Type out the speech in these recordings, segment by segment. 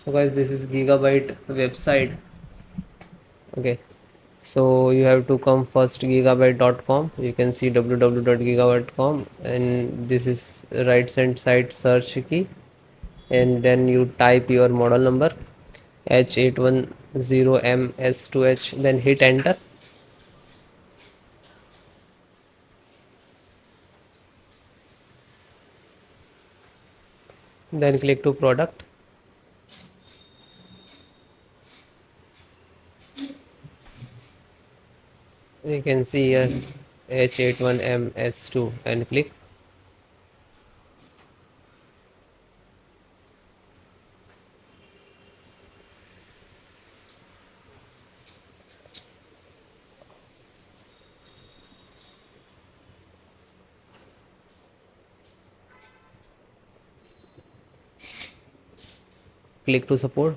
So guys, this is Gigabyte website. Okay, so you have to come first gigabyte.com. You can see www.gigabyte.com, and this is right hand side search key, and then you type your model number H810M S2H, then hit enter. Then click to product. You can see here H81M S2 and click. Click to support.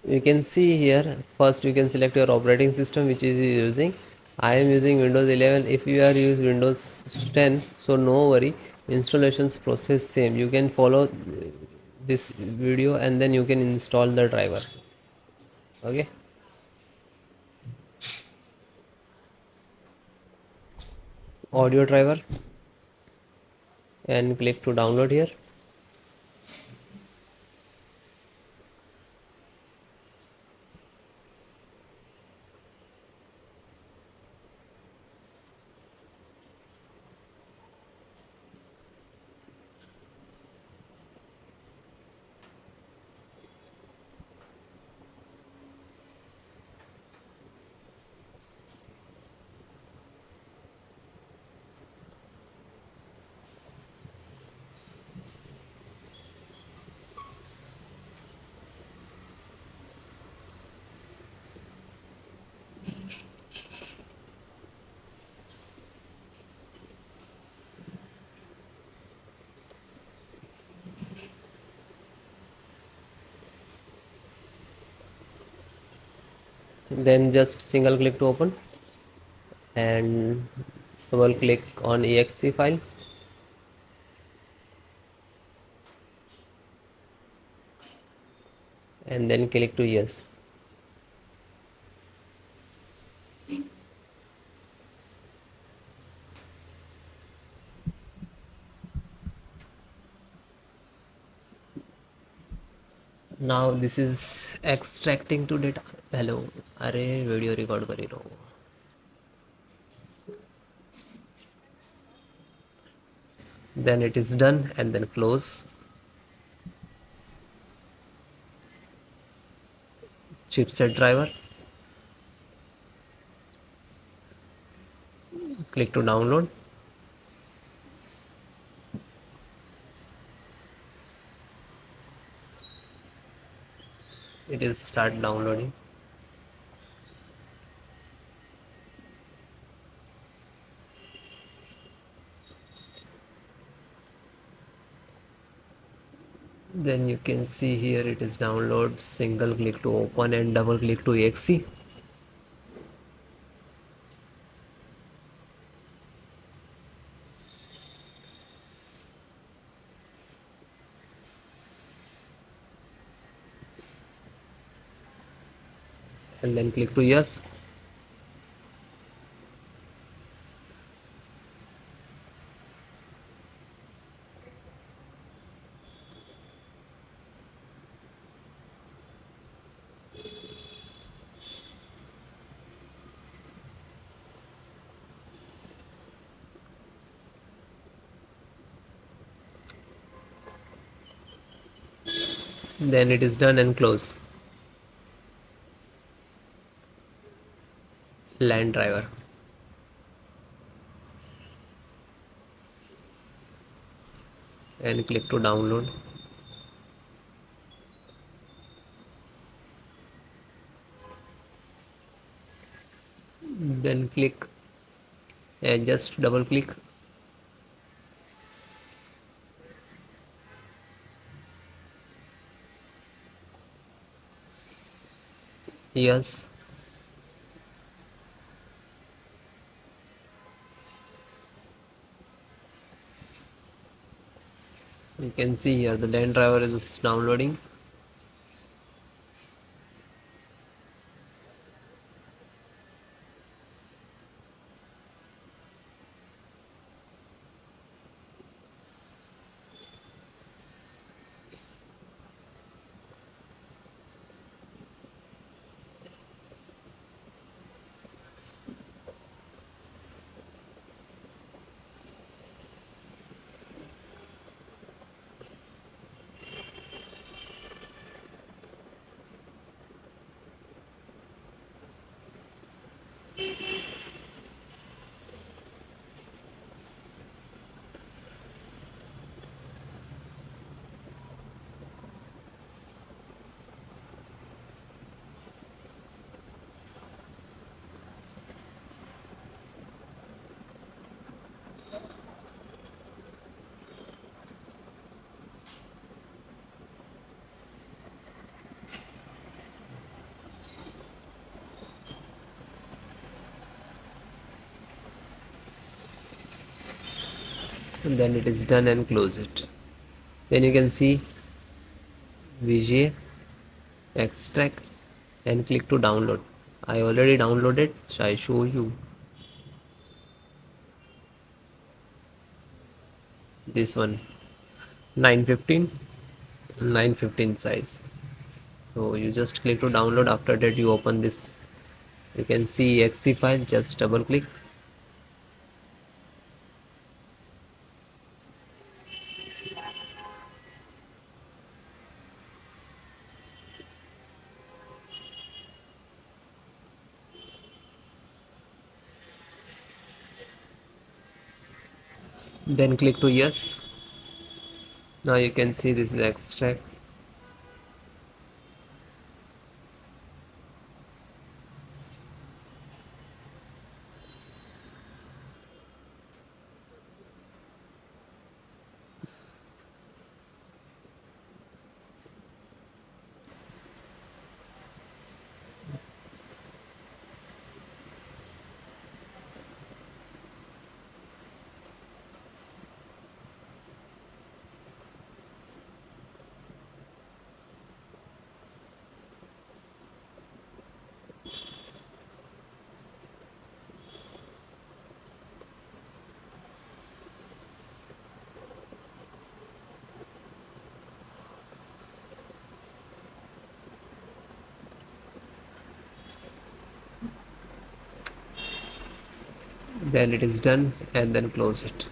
You can see here, first you can select your operating system which is you using. I am using Windows 11. If you are using Windows 10, so no worry, installations process same. You can follow this video and then you can install the driver. Okay, audio driver, and click to download here. Then just single click to open and double click on exe file, and then click to yes. Now this is extracting to data. Hello, अरे video record कर रहा हूँ. Then it is done, and then close. Chipset driver, click to download. It will start downloading. Then you can see here it is download. Single click to open and double click to exe, and then click to yes. Then it is done, and close. LAN driver, and click to download. Then click and just double click. Yes, you can see here the LAN driver is downloading. And then it is done and close it. Then you can see VGA extract and click to download. I already downloaded, so I show you this one, 915 915 size. So you just click to download. After that you open this, you can see exe file, just double click. Then click to yes. Now you can see this is extract. Then it is done and then close it.